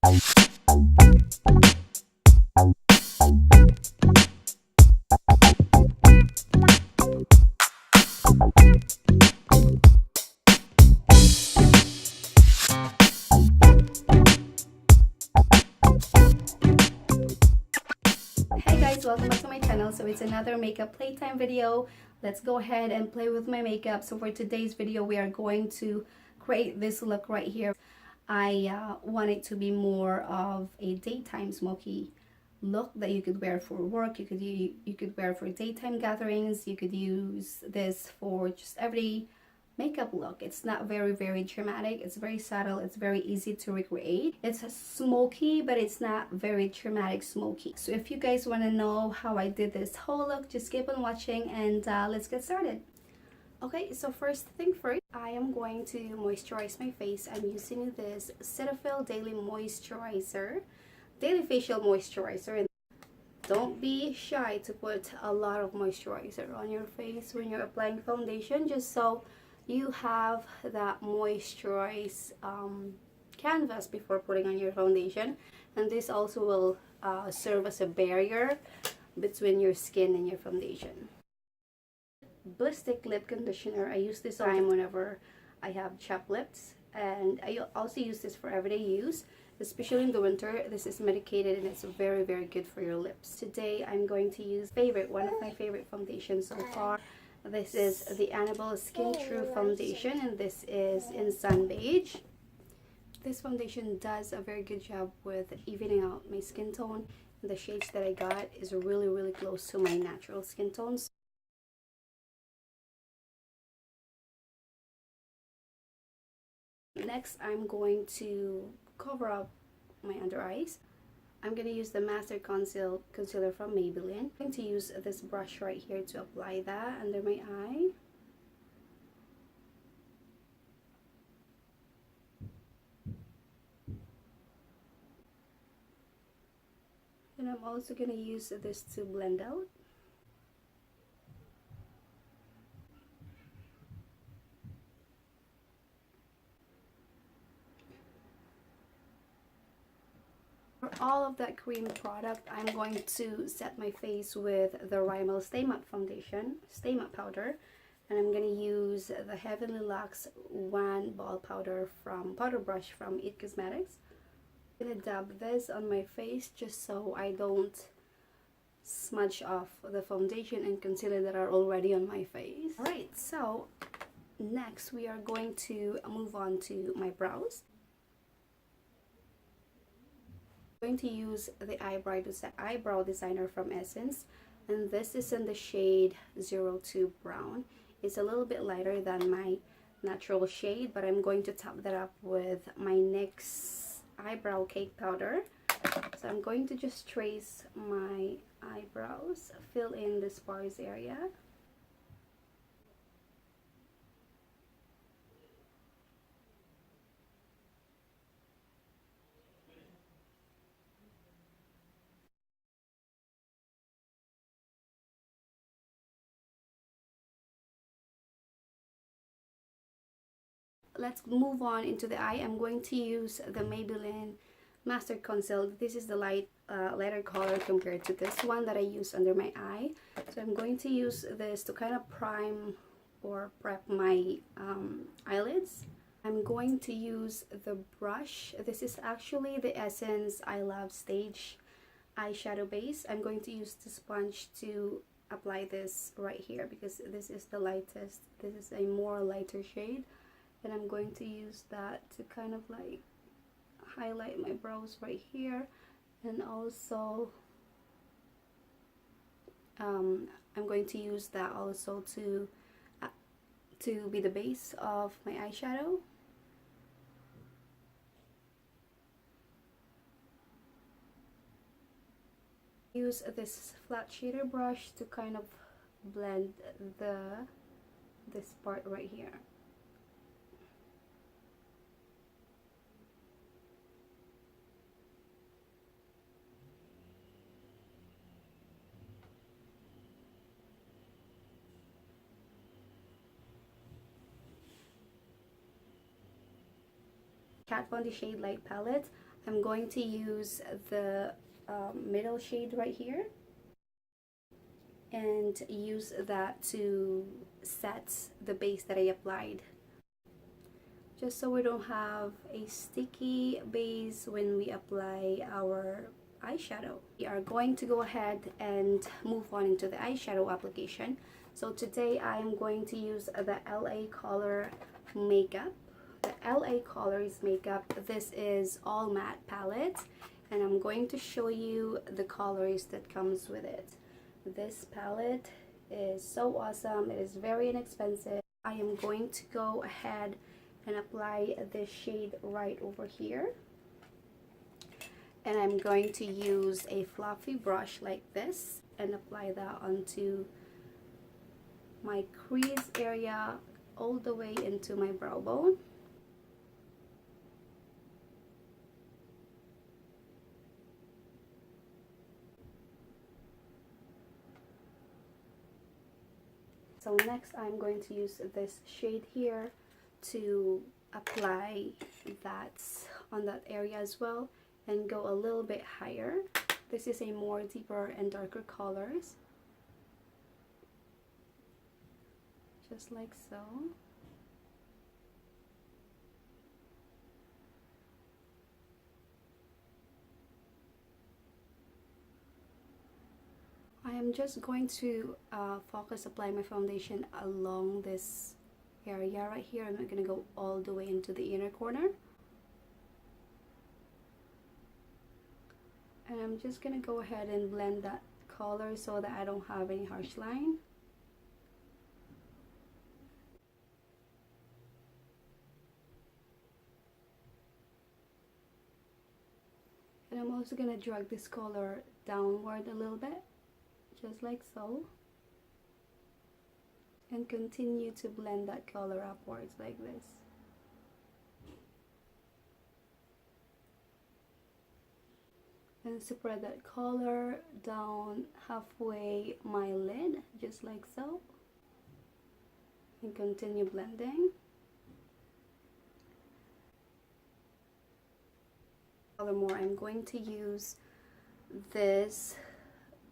Hey guys, welcome back to my channel. So it's another makeup playtime video. Let's go ahead and play with my makeup. So for today's video, we are going to create this look right here. I want it to be more of a daytime smoky look that you could wear for work. You could wear for daytime gatherings. You could use this for just everyday makeup look. It's not very dramatic. It's very subtle. It's very easy to recreate. It's smoky, but it's not very dramatic smoky. So if you guys want to know how I did this whole look, just keep on watching and let's get started. Okay, so first thing first, I am going to moisturize my face. I'm using this Cetaphil Daily Moisturizer, Daily Facial Moisturizer. Don't be shy to put a lot of moisturizer on your face when you're applying foundation, just so you have that moisturized canvas before putting on your foundation. And this also will serve as a barrier between your skin and your foundation. Ballistic lip conditioner, I use this all the time whenever I have chapped lips, and I also use this for everyday use, especially in the winter. This is medicated and it's very good for your lips. Today I'm going to use one of my favorite foundations so far. This is the Annabelle Skin True Foundation, and this is in Sun Beige. This foundation does a very good job with evening out my skin tone. The shades that I got is really close to my natural skin tones. Next, I'm going to cover up my under eyes. I'm going to use the Master Concealer from Maybelline. I'm going to use this brush right here to apply that under my eye. And I'm also going to use this to blend out. For all of that cream product, I'm going to set my face with the Rimmel Stay Matte powder, and I'm going to use the Heavenly Luxe One Ball powder powder brush from It Cosmetics. I'm going to dab this on my face just so I don't smudge off the foundation and concealer that are already on my face. Alright, so next we are going to move on to my brows. I'm going to use the eyebrow designer from Essence, and this is in the shade 02 Brown. It's a little bit lighter than my natural shade, but I'm going to top that up with my NYX eyebrow cake powder. So I'm going to just trace my eyebrows, fill in the sparse area. Let's move on into the eye. I'm going to use the Maybelline Master Conceal. This is the lighter color compared to this one that I use under my eye. So I'm going to use this to kind of prime or prep my eyelids. I'm going to use the brush. This is actually the Essence I Love Stage eyeshadow base. I'm going to use the sponge to apply this right here because this is the lightest. This is a more lighter shade, and I'm going to use that to kind of like highlight my brows right here, and also I'm going to use that also to be the base of my eyeshadow. Use this flat shader brush to kind of blend this part right here. Kat Von D Shade Light palette. I'm going to use the middle shade right here and use that to set the base that I applied, just so we don't have a sticky base when we apply our eyeshadow. We are going to go ahead and move on into the eyeshadow application. So today I am going to use the LA Color makeup. The LA Colors makeup. This is all matte palette, and I'm going to show you the colors that comes with it. This palette is so awesome. It is very inexpensive. I am going to go ahead and apply this shade right over here, and I'm going to use a fluffy brush like this and apply that onto my crease area all the way into my brow bone. So next I'm going to use this shade here to apply that on that area as well and go a little bit higher. This is a more deeper and darker colors, just like so. I am just going to focus apply my foundation along this area right here. I'm not going to go all the way into the inner corner. And I'm just going to go ahead and blend that color so that I don't have any harsh line. And I'm also going to drag this color downward a little bit, just like so, and continue to blend that color upwards like this. And spread that color down halfway my lid, just like so, and continue blending. Furthermore, I'm going to use this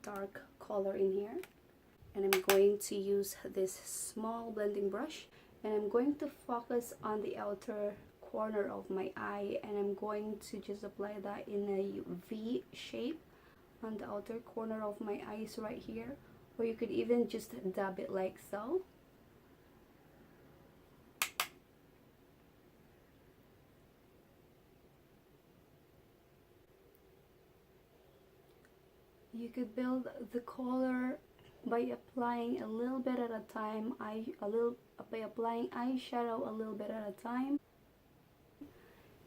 dark color in here, and I'm going to use this small blending brush, and I'm going to focus on the outer corner of my eye, and I'm going to just apply that in a V shape on the outer corner of my eyes right here, or you could even just dab it like so. You could build the color by applying a little bit at a time, by applying eyeshadow a little bit at a time,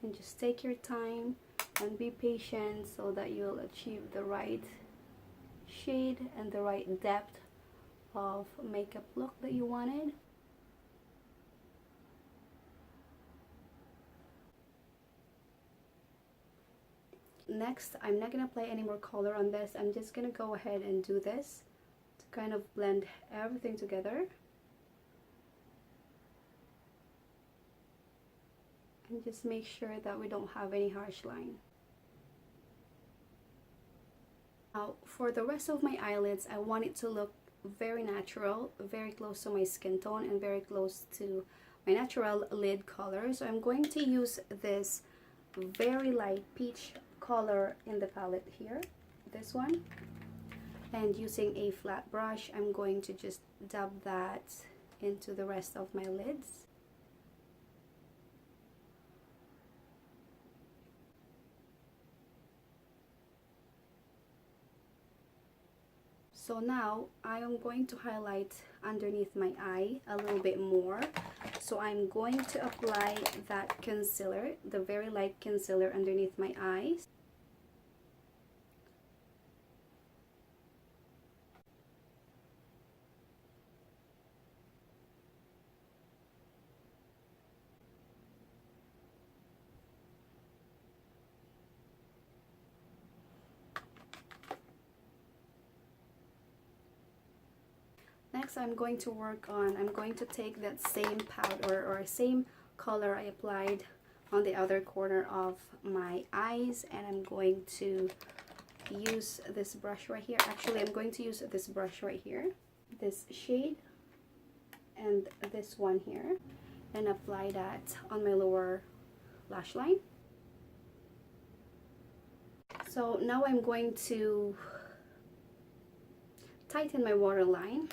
and just take your time and be patient so that you'll achieve the right shade and the right depth of makeup look that you wanted. Next, I'm not going to apply any more color on this. I'm just going to go ahead and do this to kind of blend everything together. And just make sure that we don't have any harsh line. Now, for the rest of my eyelids, I want it to look very natural, very close to my skin tone, and very close to my natural lid color. So I'm going to use this very light peach color in the palette here, this one, and using a flat brush, I'm going to just dab that into the rest of my lids. So now I am going to highlight underneath my eye a little bit more. So I'm going to apply that concealer, the very light concealer underneath my eyes. Next, I'm going to take that same powder or same color I applied on the other corner of my eyes, and I'm going to use this brush right here. Actually, I'm going to use this brush right here, this shade and this one here, and apply that on my lower lash line. So now I'm going to tighten my waterline.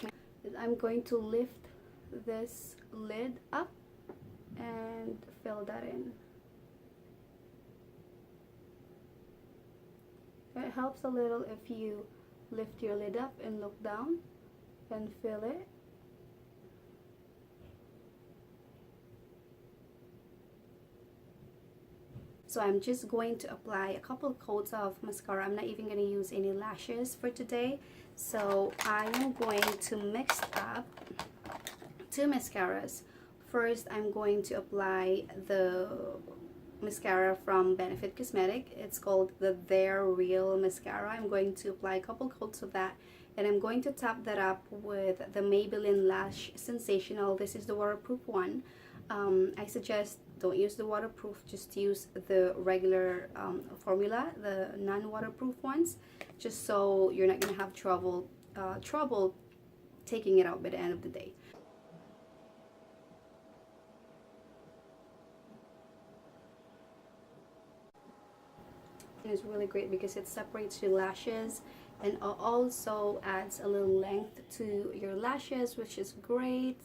I'm going to lift this lid up and fill that in. It helps a little if you lift your lid up and look down and fill it. So I'm just going to apply a couple coats of mascara. I'm not even going to use any lashes for today. So I am going to mix up 2 mascaras. First, I'm going to apply the mascara from Benefit Cosmetic. It's called the They're Real Mascara. I'm going to apply a couple coats of that, and I'm going to top that up with the Maybelline Lash Sensational. This is the waterproof one. I suggest don't use the waterproof, just use the regular formula, the non-waterproof ones, just so you're not going to have trouble taking it out by the end of the day. Is really great because it separates your lashes and also adds a little length to your lashes, which is great.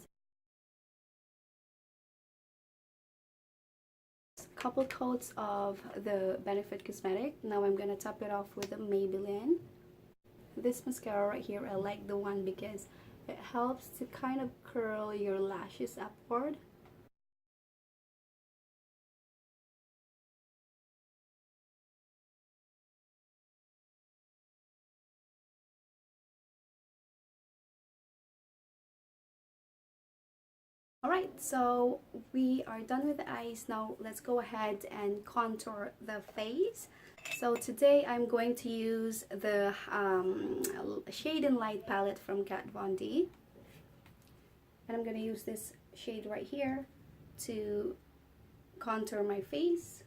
Couple coats of the Benefit Cosmetic. Now I'm gonna top it off with the Maybelline. This mascara right here, I like the one because it helps to kind of curl your lashes upward. Alright, so we are done with the eyes. Now let's go ahead and contour the face. So today I'm going to use the Shade and Light palette from Kat Von D. And I'm going to use this shade right here to contour my face.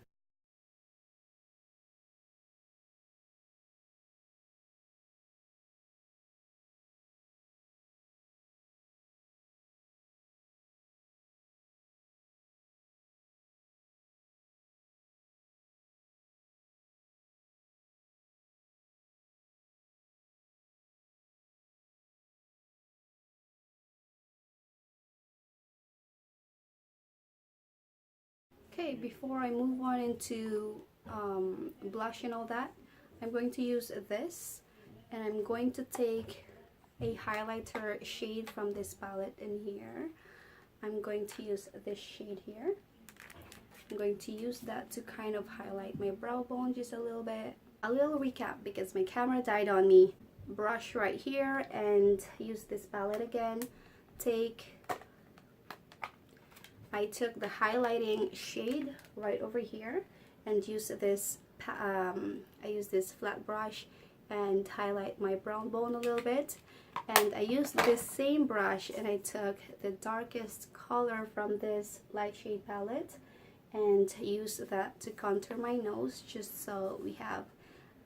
Okay, before I move on into blush and all that, I'm going to use this, and I'm going to take a highlighter shade from this palette in here. I'm going to use this shade here. I'm going to use that to kind of highlight my brow bone just a little bit. A little recap because my camera died on me. Brush right here and use this palette again. I took the highlighting shade right over here and use this, I use this flat brush and highlight my brown bone a little bit. And I used this same brush and I took the darkest color from this light shade palette and used that to contour my nose, just so we have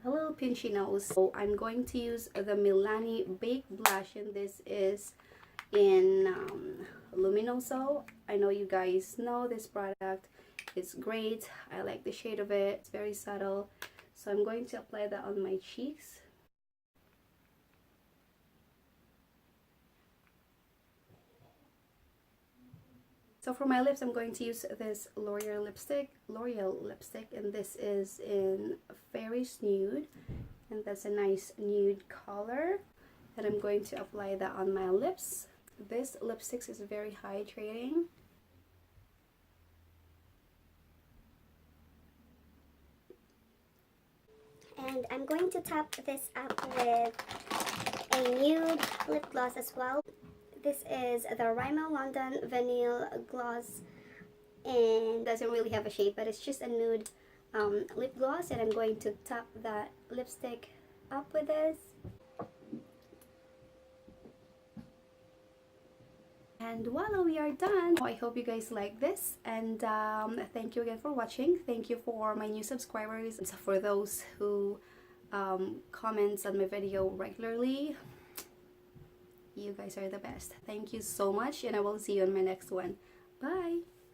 a little pinchy nose. So I'm going to use the Milani Baked Blush, and this is in Luminoso. I know you guys know this product. It's great. I like the shade of it. It's very subtle. So I'm going to apply that on my cheeks. So for my lips, I'm going to use this L'Oreal lipstick, and this is in Fairy's Nude, and that's a nice nude color. And I'm going to apply that on my lips. This lipstick is very hydrating. And I'm going to top this up with a nude lip gloss as well. This is the Rimmel London Vanille Gloss, and doesn't really have a shade, but it's just a nude lip gloss. And I'm going to top that lipstick up with this. And voila, we are done. I hope you guys like this, and thank you again for watching. Thank you for my new subscribers, and for those who comments on my video regularly. You guys are the best. Thank you so much, and I will see you on my next one. Bye.